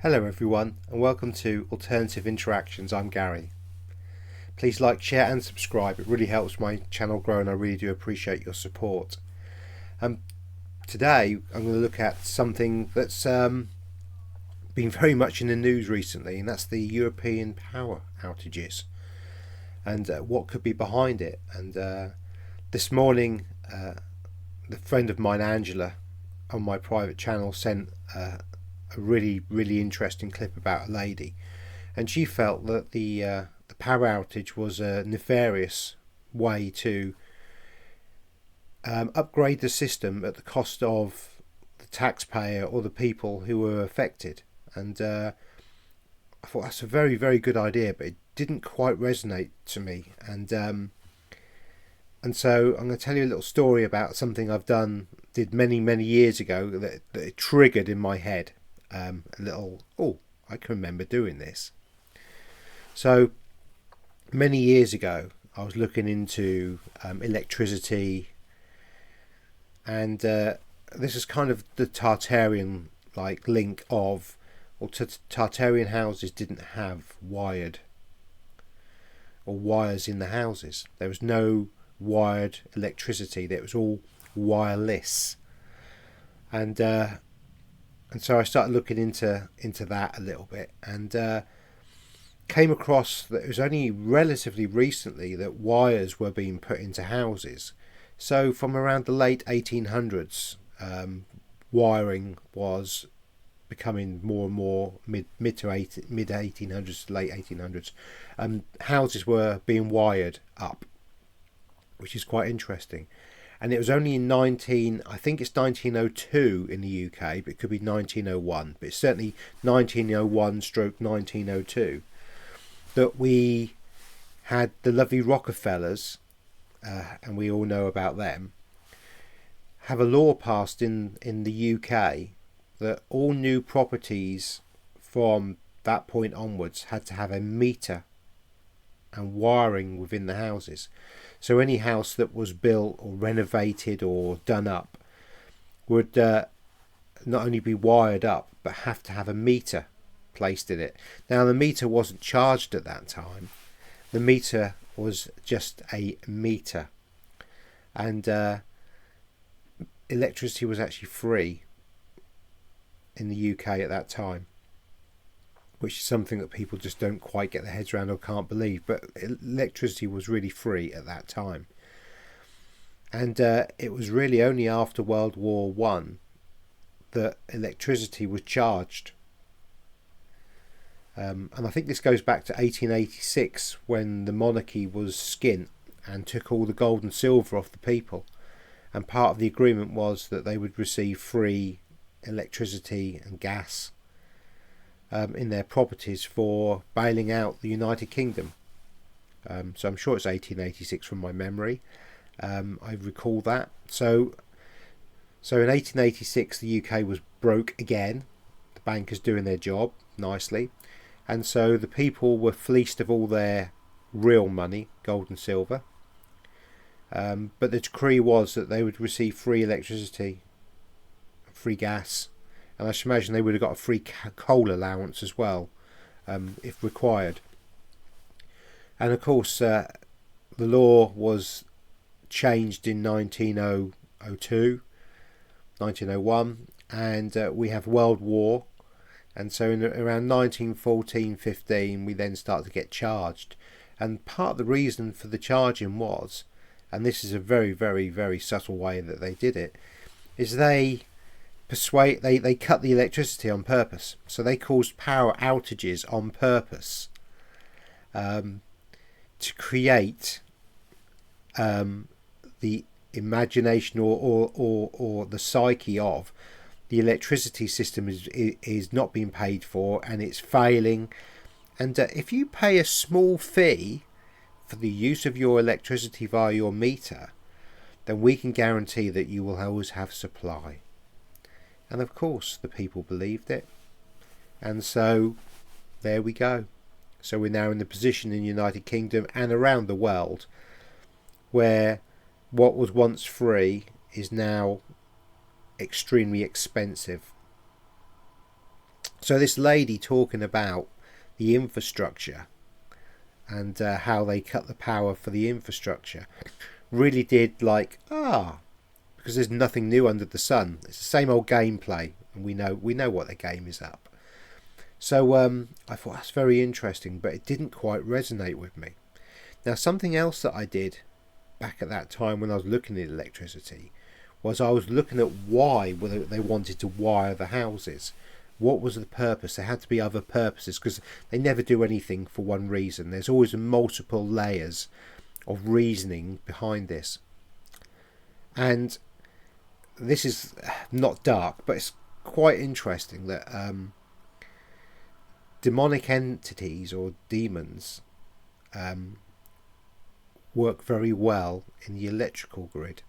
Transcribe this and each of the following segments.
Hello everyone and welcome to Alternative Interactions. I'm Gary. Please like, share and subscribe. It really helps my channel grow and I really do appreciate your support. Today I'm going to look at something that's been very much in the news recently, and that's the European power outages and what could be behind it. And this morning the friend of mine, Angela, on my private channel sent a really interesting clip about a lady, and she felt that the power outage was a nefarious way to upgrade the system at the cost of the taxpayer or the people who were affected. And I thought that's a very good idea, but it didn't quite resonate to me. And so I'm going to tell you a little story about something did many years ago that it triggered in my head. I can remember doing this. So many years ago I was looking into electricity, and this is kind of the Tartarian link of, Tartarian houses didn't have wires in the houses. There was no wired electricity. It was all wireless. And so I started looking into that a little bit, and came across that it was only relatively recently that wires were being put into houses. So from around the late 1800s, wiring was becoming more and more mid 1800s to late 1800s. Houses were being wired up, which is quite interesting. And it was only in 1902 in the UK, but it could be 1901, but it's certainly 1901/1902, that we had the lovely Rockefellers, and we all know about them, have a law passed in the UK that all new properties from that point onwards had to have a meter and wiring within the houses. So any house that was built or renovated or done up would not only be wired up, but have to have a meter placed in it. Now, the meter wasn't charged at that time. The meter was just a meter. And electricity was actually free in the UK at that time, which is something that people just don't quite get their heads around or can't believe. But electricity was really free at that time. And it was really only after World War One that electricity was charged. And I think this goes back to 1886, when the monarchy was skint and took all the gold and silver off the people. And part of the agreement was that they would receive free electricity and gas in their properties for bailing out the United Kingdom. So I'm sure it's 1886 from my memory. I recall that. So in 1886 the UK was broke again. The bankers doing their job nicely, and so the people were fleeced of all their real money, gold and silver. But the decree was that they would receive free electricity, free gas, and I should imagine they would have got a free coal allowance as well, if required. And of course the law was changed in 1902, 1901, and we have World War, and so in around 1914-15 we then start to get charged. And part of the reason for the charging was, and this is a very subtle way that they did it, is they cut the electricity on purpose. So they caused power outages on purpose, to create the imagination or the psyche of the electricity system is not being paid for and it's failing. And if you pay a small fee for the use of your electricity via your meter, then we can guarantee that you will always have supply. And of course the people believed it, and so there we go. So we're now in the position in the United Kingdom and around the world where what was once free is now extremely expensive. So this lady talking about the infrastructure and how they cut the power for the infrastructure really did because there's nothing new under the sun. It's the same old gameplay, and we know what the game is up. So I thought that's very interesting, but it didn't quite resonate with me. Now, something else that I did back at that time when I was looking at electricity was I was looking at why they wanted to wire the houses. What was the purpose? There had to be other purposes, because they never do anything for one reason. There's always multiple layers of reasoning behind this. And this is not dark, but it's quite interesting that demonic entities or demons work very well in the electrical grid.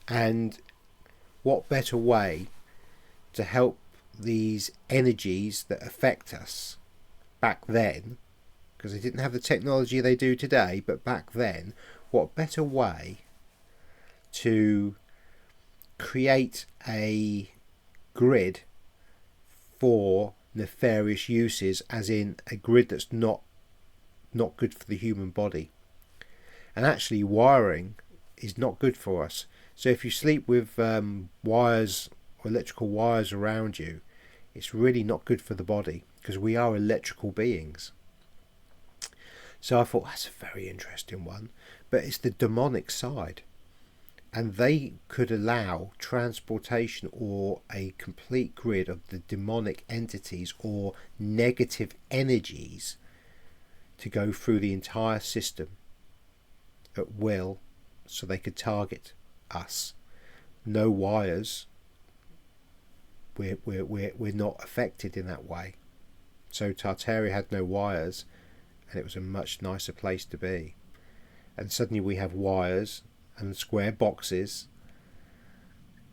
And what better way to help these energies that affect us back then, because they didn't have the technology they do today, but back then, what better way to create a grid for nefarious uses, as in a grid that's not good for the human body. And actually wiring is not good for us. So if you sleep with wires or electrical wires around you, it's really not good for the body, because we are electrical beings. So I thought that's a very interesting one, but it's the demonic side. And they could allow transportation or a complete grid of the demonic entities or negative energies to go through the entire system at will, so they could target us. No wires. We're not affected in that way. So Tartaria had no wires, and it was a much nicer place to be. And suddenly we have wires and square boxes,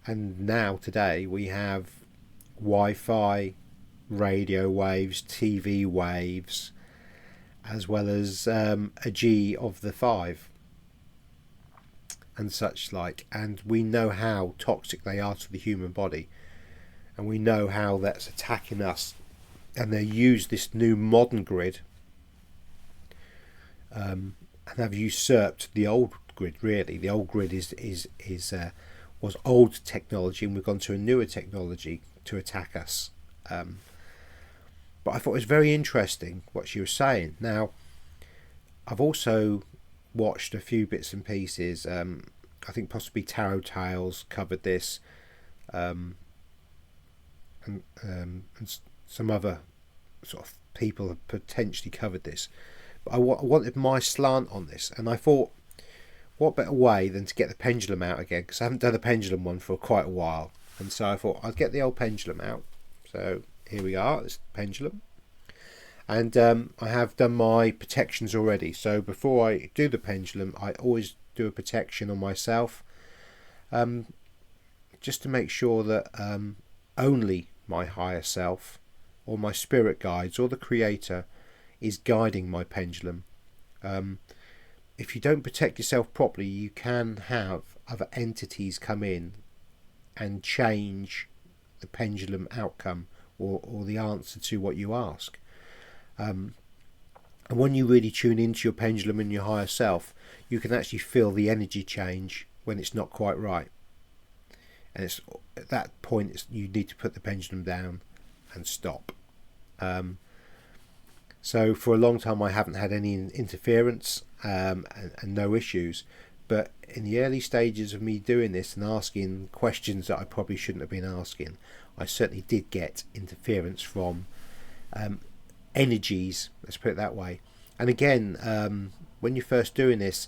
and now today we have Wi-Fi, radio waves, TV waves, as well as a G of the 5 and such like. And we know how toxic they are to the human body, and we know how that's attacking us. And they use this new modern grid and have usurped the old grid. Really, the old grid was old technology, and we've gone to a newer technology to attack us. But I thought it was very interesting what she was saying. Now, I've also watched a few bits and pieces. I think possibly Tarot Tales covered this, and some other sort of people have potentially covered this. But I wanted my slant on this, and I thought, what better way than to get the pendulum out again, because I haven't done a pendulum one for quite a while. And so I thought I'd get the old pendulum out. So here we are, this pendulum. And I have done my protections already. So before I do the pendulum, I always do a protection on myself, just to make sure that only my higher self or my spirit guides or the creator is guiding my pendulum. If you don't protect yourself properly, you can have other entities come in and change the pendulum outcome or the answer to what you ask. And when you really tune into your pendulum and your higher self, you can actually feel the energy change when it's not quite right. And it's at that point you need to put the pendulum down and stop. So for a long time I haven't had any interference and no issues. But in the early stages of me doing this and asking questions that I probably shouldn't have been asking, I certainly did get interference from energies, let's put it that way. And again, when you're first doing this,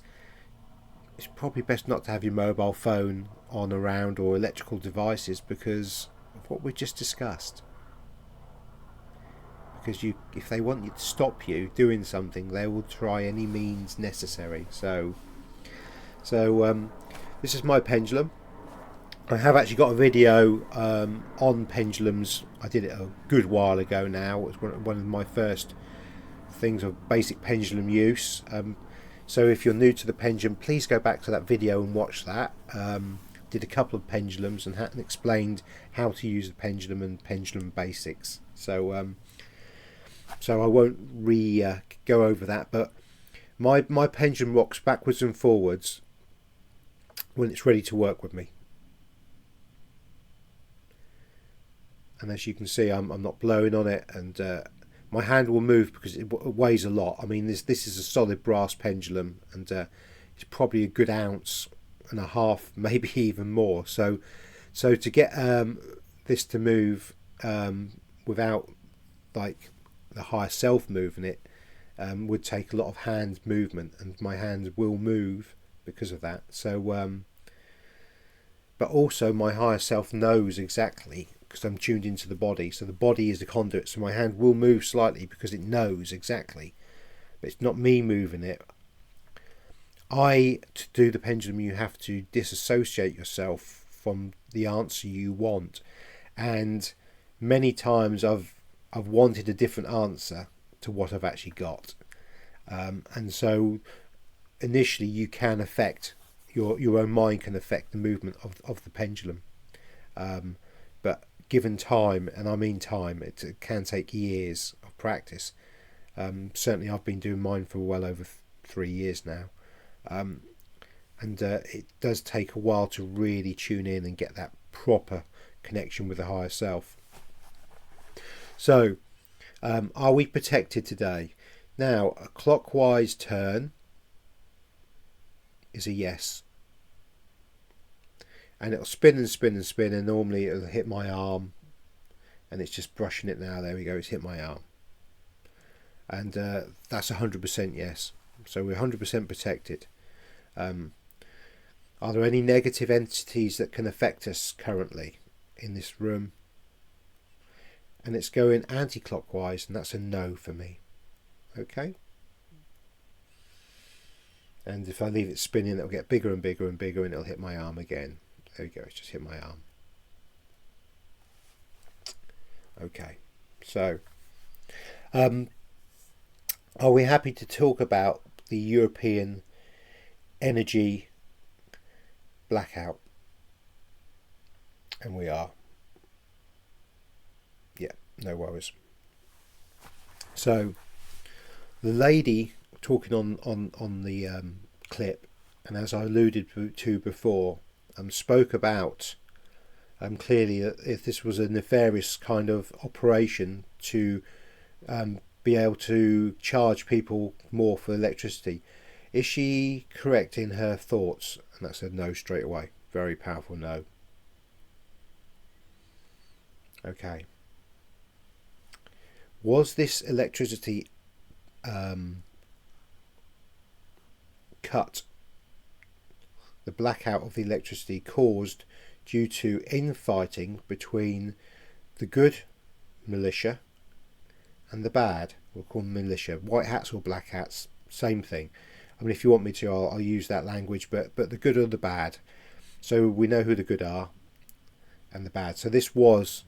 it's probably best not to have your mobile phone on around or electrical devices, because of what we just discussed. Because if they want you to stop you doing something, they will try any means necessary. So this is my pendulum. I have actually got a video on pendulums. I did it a good while ago now. It was one of my first things of basic pendulum use. So if you're new to the pendulum, please go back to that video and watch that. did a couple of pendulums and explained how to use the pendulum and pendulum basics. So I won't go over that, but my pendulum rocks backwards and forwards when it's ready to work with me. And as you can see, I'm not blowing on it, and my hand will move because it weighs a lot. I mean, this is a solid brass pendulum, and it's probably a good ounce and a half, maybe even more. So to get this to move without like the higher self moving it would take a lot of hand movement, and my hands will move because of that. So but also my higher self knows exactly, because I'm tuned into the body, so the body is the conduit, so my hand will move slightly because it knows exactly, but it's not me moving it. To do the pendulum, you have to disassociate yourself from the answer you want, and many times I've wanted a different answer to what I've actually got, and so initially you can affect your own mind, can affect the movement of the pendulum, but given time, and I mean time, it can take years of practice. Certainly I've been doing mine for well over 3 years now, and it does take a while to really tune in and get that proper connection with the higher self. So are we protected today? Now, a clockwise turn is a yes, and it'll spin and spin and spin, and normally it'll hit my arm, and it's just brushing it now. There we go, it's hit my arm, and that's 100% yes. So we're 100% protected. Are there any negative entities that can affect us currently in this room? And it's going anti-clockwise, and that's a no for me. Okay. And if I leave it spinning, it'll get bigger and bigger and bigger, and it'll hit my arm again. There we go, it's just hit my arm. Okay, so are we happy to talk about the European energy blackout? And we are. Yeah, no worries. So the lady talking on the clip, and as I alluded to before, spoke about clearly that if this was a nefarious kind of operation to be able to charge people more for electricity. Is she correct in her thoughts? And that's a no straight away. Very powerful no. Okay. Was this electricity cut, the blackout of the electricity, caused due to infighting between the good militia and the bad? We'll call them militia. White hats or black hats, same thing. I mean, if you want me to, I'll use that language, but the good or the bad. So we know who the good are and the bad. So this was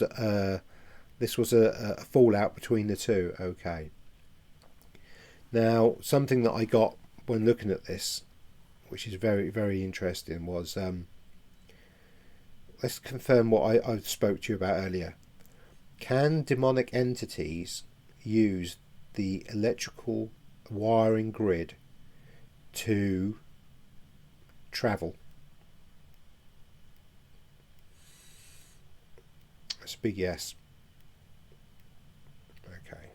a fallout between the two. Okay. Now, something that I got when looking at this, which is very, very interesting, was let's confirm what I spoke to you about earlier. Can demonic entities use the electrical wiring grid to travel? That's a big yes. Okay.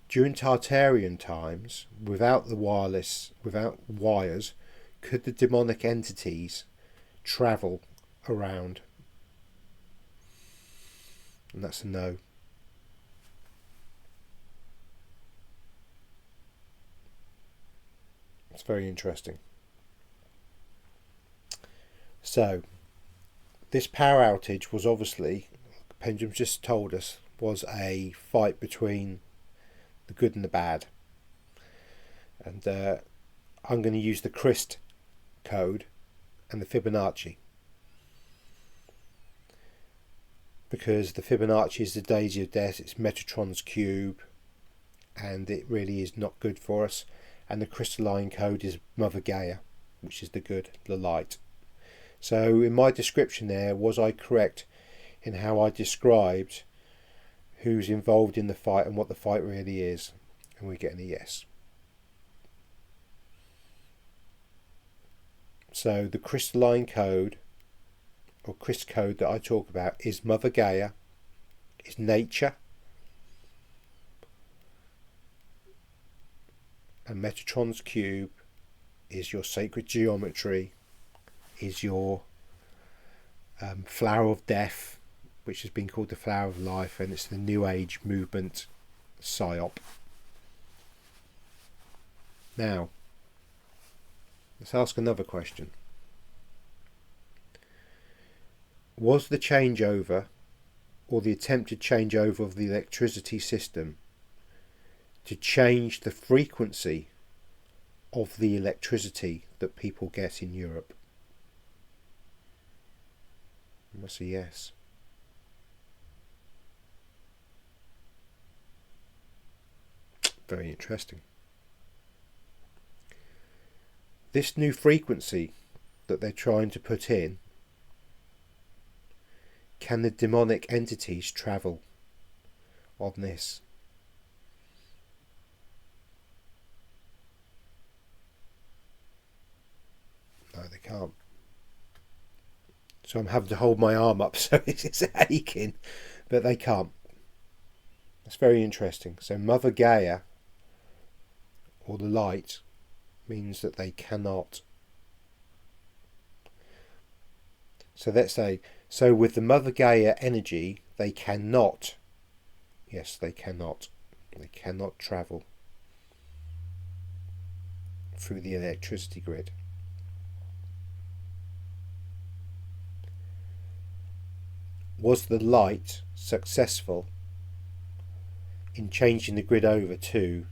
During Tartarian times, without the wireless, without wires, could the demonic entities travel around? And that's a no. It's very interesting. So this power outage was obviously, Pendulum just told us, was a fight between the good and the bad. And I'm going to use the Christ code and the Fibonacci, because the Fibonacci is the daisy of death, it's Metatron's cube, and it really is not good for us. And the crystalline code is Mother Gaia. which is the good, the light. So in my description there, was I correct in how I described who's involved in the fight and what the fight really is? And we're getting a yes. So the crystalline code, or Chris code that I talk about, is Mother Gaia, is nature, and Metatron's cube is your sacred geometry, is your flower of death, which has been called the flower of life, and it's the New Age movement psyop. Now, let's ask another question. Was the changeover, or the attempted changeover of the electricity system, to change the frequency of the electricity that people get in Europe? That's a yes. Very interesting. This new frequency that they're trying to put in, can the demonic entities travel on this? No, they can't. So I'm having to hold my arm up so it's aching, but they can't. That's very interesting. So Mother Gaia, or the light, means that they cannot. So let's say, so with the Mother Gaia energy, they cannot. Yes, they cannot. They cannot travel through the electricity grid. Was the light successful in changing the grid over to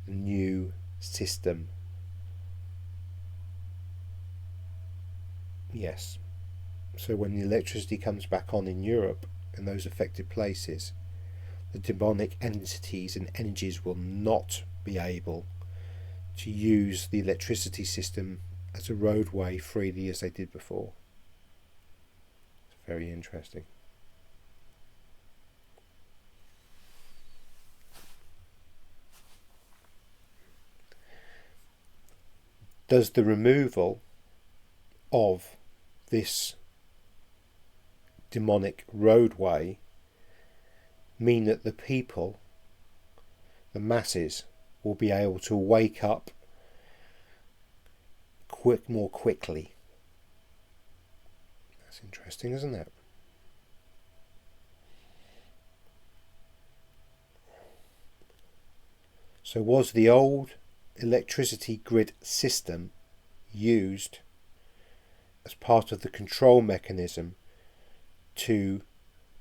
the new system? Yes. So when the electricity comes back on in Europe and those affected places, the demonic entities and energies will not be able to use the electricity system as a roadway freely as they did before. It's very interesting. Does the removal of this demonic roadway mean that the people, the masses, will be able to wake up more quickly? That's interesting, isn't it? So was the old electricity grid system used as part of the control mechanism to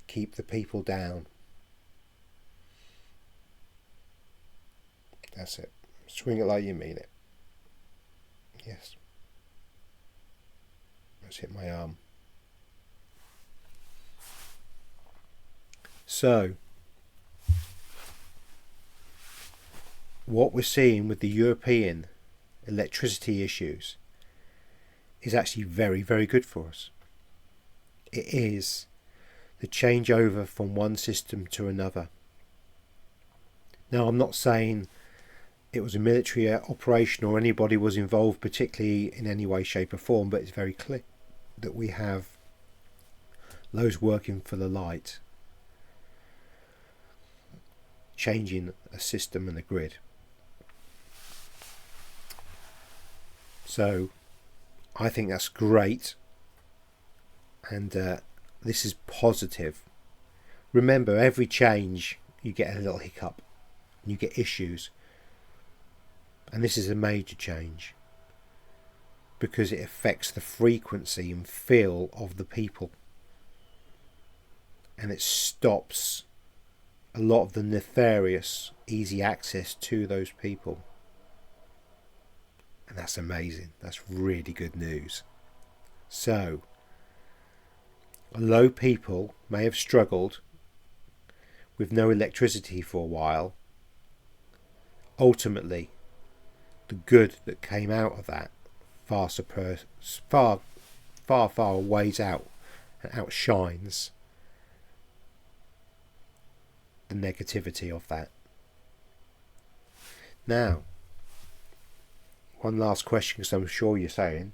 keep the people down? That's it. Swing it like you mean it. Yes. Let's hit my arm. So, what we're seeing with the European electricity issues is actually very, very good for us. It is the changeover from one system to another. Now, I'm not saying it was a military operation or anybody was involved particularly in any way, shape or form, but it's very clear that we have those working for the light changing a system and a grid. So I think that's great, and this is positive. Remember, every change you get a little hiccup, you get issues, and this is a major change because it affects the frequency and feel of the people, and it stops a lot of the nefarious easy access to those people. And that's amazing. That's really good news. So, although people may have struggled with no electricity for a while, ultimately the good that came out of that far far far far ways out and outshines the negativity of that. Now, one last question, because I'm sure you're saying,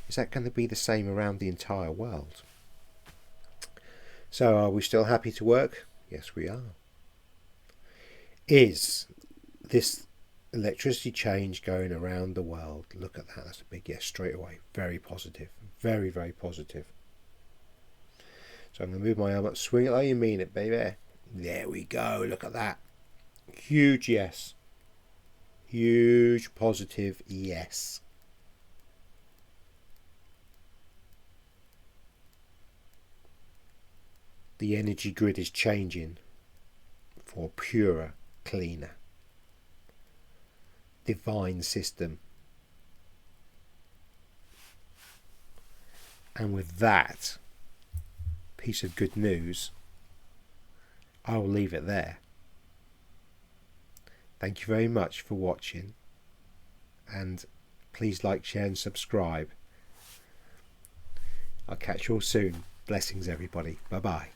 is that going to be the same around the entire world? So are we still happy to work? Yes, we are. Is this electricity change going around the world? Look at that. That's a big yes straight away. Very positive. Very, very positive. So I'm going to move my arm up. Swing it like you mean it, baby. There we go. Look at that. Huge yes. Huge positive yes. The energy grid is changing for a purer, cleaner, divine system. And with that piece of good news, I'll leave it there. Thank you very much for watching, and please like, share and subscribe. I'll catch you all soon. Blessings everybody. Bye bye.